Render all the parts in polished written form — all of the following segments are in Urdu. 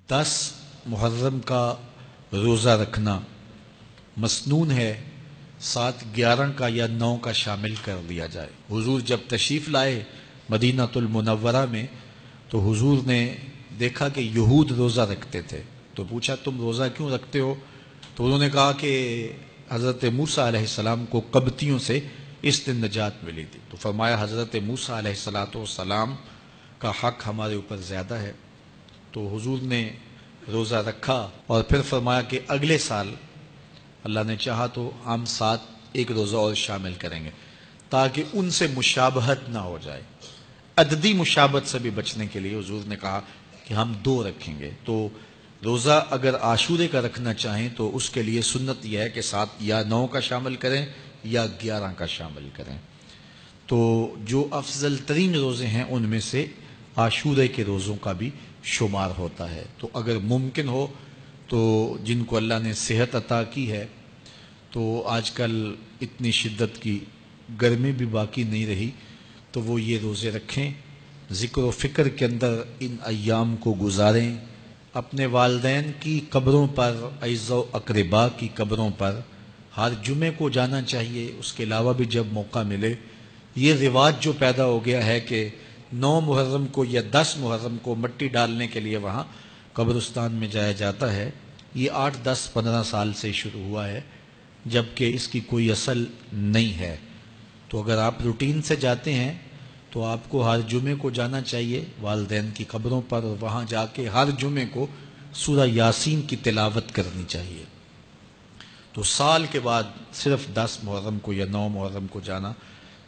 10 محرم کا روزہ رکھنا مسنون ہے، 7، 11 کا یا 9 کا شامل کر دیا جائے۔ حضور جب تشریف لائے مدینہ المنورہ میں تو حضور نے دیکھا کہ یہود روزہ رکھتے تھے، تو پوچھا تم روزہ کیوں رکھتے ہو؟ تو انہوں نے کہا کہ حضرت موسیٰ علیہ السلام کو قبطیوں سے اس دن نجات ملی تھی۔ تو فرمایا حضرت موسیٰ علیہ السلام کا حق ہمارے اوپر زیادہ ہے۔ تو حضور نے روزہ رکھا اور پھر فرمایا کہ اگلے سال اللہ نے چاہا تو ہم 7 ایک روزہ اور شامل کریں گے، تاکہ ان سے مشابہت نہ ہو جائے۔ عددی مشابہت سے بھی بچنے کے لیے حضور نے کہا کہ ہم 2 رکھیں گے۔ تو روزہ اگر عاشورے کا رکھنا چاہیں تو اس کے لیے سنت یہ ہے کہ 7 یا 9 کا شامل کریں یا 11 کا شامل کریں۔ تو جو افضل ترین روزے ہیں ان میں سے عاشورے کے روزوں کا بھی شمار ہوتا ہے۔ تو اگر ممکن ہو تو جن کو اللہ نے صحت عطا کی ہے، تو آج کل اتنی شدت کی گرمی بھی باقی نہیں رہی، تو وہ یہ روزے رکھیں، ذکر و فکر کے اندر ان ایام کو گزاریں، اپنے والدین کی قبروں پر، اعزاء و اقرباء کی قبروں پر ہر جمعے کو جانا چاہیے۔ اس کے علاوہ بھی جب موقع ملے، یہ رواج جو پیدا ہو گیا ہے کہ 9 محرم کو یا 10 محرم کو مٹی ڈالنے کے لیے وہاں قبرستان میں جایا جاتا ہے، یہ 8، 10، 15 سال سے شروع ہوا ہے، جبکہ اس کی کوئی اصل نہیں ہے۔ تو اگر آپ روٹین سے جاتے ہیں تو آپ کو ہر جمعے کو جانا چاہیے والدین کی قبروں پر، اور وہاں جا کے ہر جمعے کو سورہ یاسین کی تلاوت کرنی چاہیے۔ تو سال کے بعد صرف 10 محرم کو یا 9 محرم کو جانا،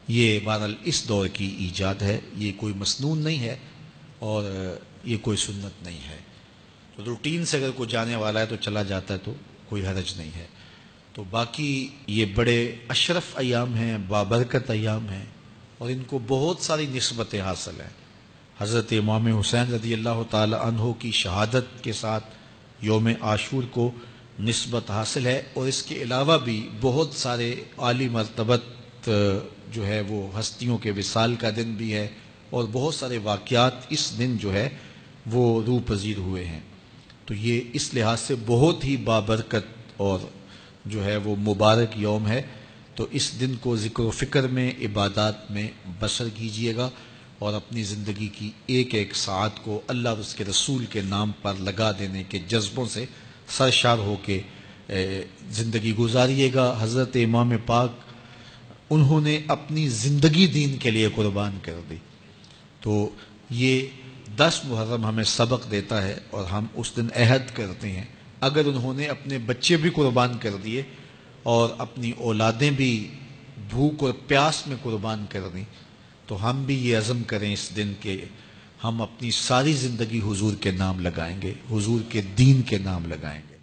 یہ بہرحال اس دور کی ایجاد ہے، یہ کوئی مسنون نہیں ہے اور یہ کوئی سنت نہیں ہے۔ تو روٹین سے اگر کوئی جانے والا ہے تو چلا جاتا ہے تو کوئی حرج نہیں ہے۔ تو باقی یہ بڑے اشرف ایام ہیں، بابرکت ایام ہیں، اور ان کو بہت ساری نسبتیں حاصل ہیں۔ حضرت امام حسین رضی اللہ تعالی عنہ کی شہادت کے ساتھ یوم عاشور کو نسبت حاصل ہے، اور اس کے علاوہ بھی بہت سارے عالی مرتبت جو ہے وہ ہستیوں کے وصال کا دن بھی ہے، اور بہت سارے واقعات اس دن جو ہے وہ روح پذیر ہوئے ہیں۔ تو یہ اس لحاظ سے بہت ہی بابرکت اور جو ہے وہ مبارک یوم ہے۔ تو اس دن کو ذکر و فکر میں، عبادات میں بسر کیجئے گا، اور اپنی زندگی کی ایک ایک ساعت کو اللہ اور اس کے رسول کے نام پر لگا دینے کے جذبوں سے سرشار ہو کے زندگی گزاریے گا۔ حضرت امام پاک انہوں نے اپنی زندگی دین کے لیے قربان کر دی۔ تو یہ 10 محرم ہمیں سبق دیتا ہے، اور ہم اس دن عہد کرتے ہیں اگر انہوں نے اپنے بچے بھی قربان کر دیے اور اپنی اولادیں بھی بھوک اور پیاس میں قربان کر دیں، تو ہم بھی یہ عزم کریں اس دن کہ ہم اپنی ساری زندگی حضور کے نام لگائیں گے، حضور کے دین کے نام لگائیں گے۔